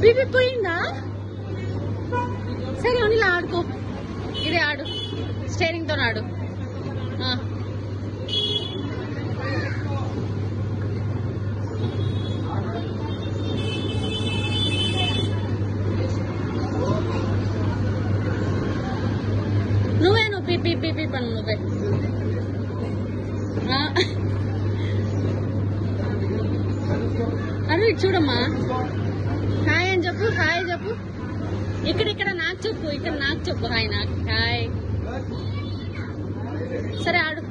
BB పోయిందా? సరే అని ఇలా ఆడుకో, ఇదే ఆడు, స్టీరింగ్ తో ఆడు. నువ్వే పీపీ పీపీ పని నువ్వే. అరే చూడమ్మా, హాయ్ అని చెప్పు, హాయ్ చెప్పు. ఇక్కడ నాకు చెప్పు, ఇక్కడ నాకు చెప్పు హాయ్. నాకు హాయ్. సరే ఆడు.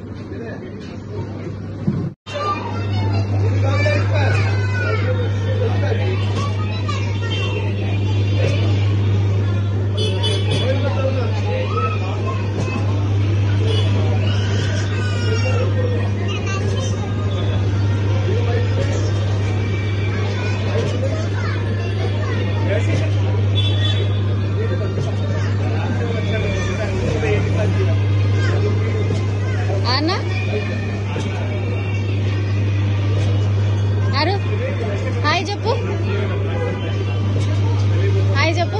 అన్నా అరు హాయ్ చెప్పు, హాయ్ చెప్పు.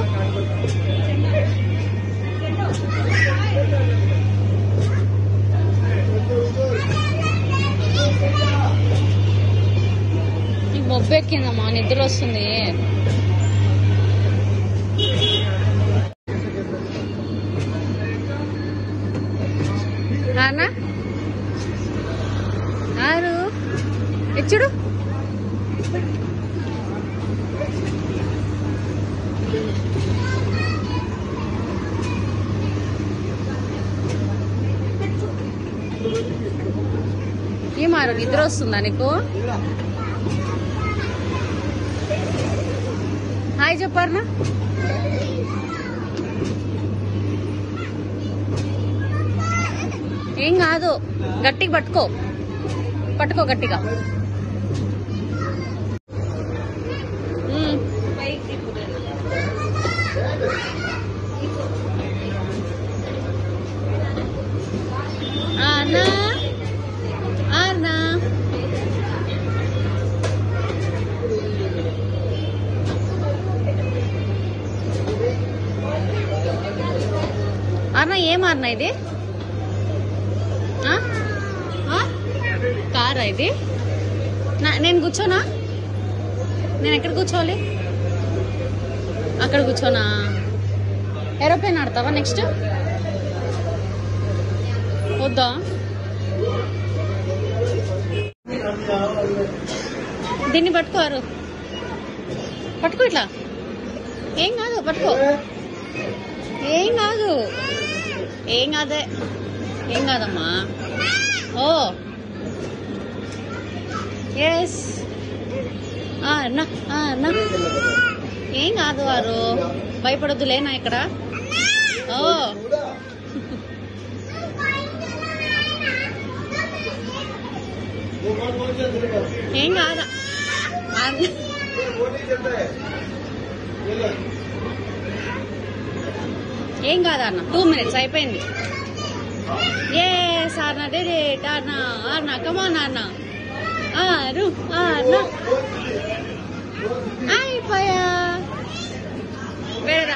నీకు మొబ్బెక్కిందమ్మా, నిద్ర వస్తుంది. అన్నా ఆరు ఎచ్చుడు. ఏమారు నిద్ర వస్తుందా నీకు? హాయ్ చెప్పారనా? ఏం కాదు, గట్టిగా పట్టుకో, పట్టుకో గట్టిగా. అన్నా అన్నా అన్నా ఏమన్నా ఇది? కారా ఇది? నేను కూర్చోనా? నేను ఎక్కడ కూర్చోవాలి? అక్కడ కూర్చోనా? Aeroplane ఆడతావా next? వద్దా? దీన్ని పట్టుకోరు, పట్టుకో ఇట్లా. ఏం కాదు, పట్టుకో. ఏం కాదు, ఏం కాదే, ఏం కాదమ్మా. ఓ ఎస్ అన్నా అన్నా, ఏం కాదు వారు, భయపడొద్దులేనా ఇక్కడ. ఓ ఏం కాదా, ఏం కాదా అన్న. 2 minutes అయిపోయింది. ఏ సార్ నా డేట్ అన్నా అన్నా, కమాన్ అన్నా. అయిపోయా.